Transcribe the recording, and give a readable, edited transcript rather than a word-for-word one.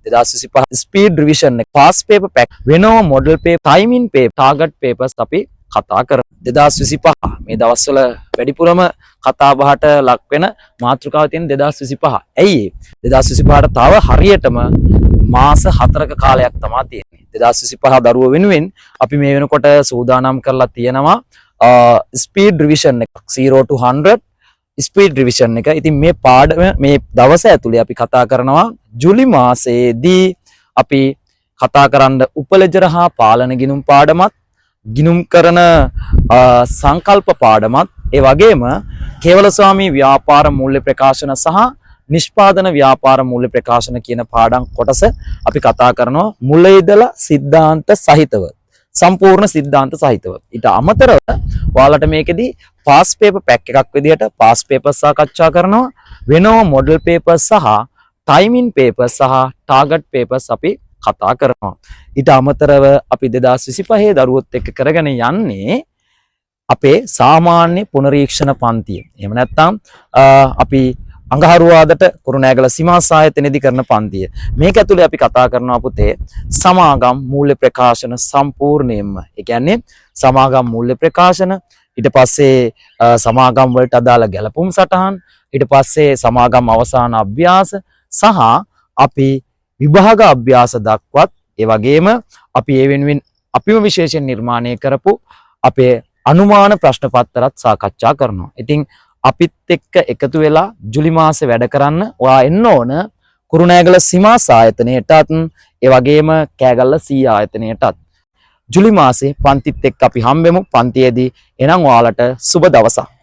2025 speed revision එක pass paper pack වෙනම model paper timing paper target papers අපි කතා කරමු 2025 මේ දවස්වල වැඩිපුරම කතා බහට ලක් වෙන මාතෘකාව තියෙන 2025 ඇයි 2025ට තව හරියටම මාස 4ක කාලයක් තමයි තියෙන්නේ 2025 දරුවෝ වෙනුවෙන් අපි මේ වෙනකොට සූදානම් කරලා තියෙනවා ස්පීඩ් රිවිෂන් එක 0 to 100 ස්පීඩ් රිවිෂන් එක. ඉතින් මේ පාඩම මේ දවස ඇතුලේ අපි කතා කරනවා ජූලි මාසයේදී අපි කතා කරන්න උපලෙජර හා පාලන ගිණුම් පාඩමත් ගිණුම් කරන සංකල්ප පාඩමත් ඒ වගේම කේවල ස්වාමී ව්‍යාපාර මූල්‍ය ප්‍රකාශන සහ නිෂ්පාදන ව්‍යාපාර මූල්‍ය ප්‍රකාශන කියන පාඩම් කොටස අපි කතා කරනවා මුල ඉඳලා සිද්ධාන්ත සහිතව සම්පූර්ණ සිද්ධාන්ත සහිතව. ඊට අමතරව ඔයාලට මේකෙදි පාස් පේපර් පැක් එකක් විදිහට පාස් පේපර් සාකච්ඡා කරනවා වෙනම මොඩල් පේපර් සහ ටයිමින් පේපර් සහ ටාගට් පේපර්ස් අපි කතා කරනවා. ඊට අමතරව අපි 2025 දරුවොත් එක්ක කරගෙන යන්නේ අපේ සාමාන්‍ය පුනරීක්ෂණ පන්තිය. එහෙම නැත්නම් අපි අඟහරුවාදට කුරුණෑගල සීමාස් ආයතනයේදී කරන පන්තිය. මේක ඇතුලේ අපි කතා කරනවා පුතේ සමාගම් මූල්‍ය ප්‍රකාශන සම්පූර්ණයෙන්ම. ඒ කියන්නේ සමාගම් මූල්‍ය ප්‍රකාශන ඊට පස්සේ සමාගම් වලට අදාළ ගැලපුම් සටහන් ඊට පස්සේ සමාගම් අවසාන අභ්‍යාස සහ අපි විභාග අභ්‍යාස දක්වත් ඒ වගේම අපි ඒ වෙනුවෙන් අපිම විශේෂයෙන් නිර්මාණය කරපු අපේ අනුමාන ප්‍රශ්න පත්‍රات සාකච්ඡා කරනවා. ඉතින් අපිත් එක්ක එකතු වෙලා ජූලි මාසේ වැඩ කරන්න ඔයා එන්න ඕන කුරුණෑගල සීමාස් ආයතනයටත් ඒ වගේම කෑගල්ල සී ආයතනයටත්. ජූලි මාසේ පන්තිත් එක්ක අපි හම්බෙමු පන්තියේදී. එහෙනම් ඔයාලට සුබ දවසක්.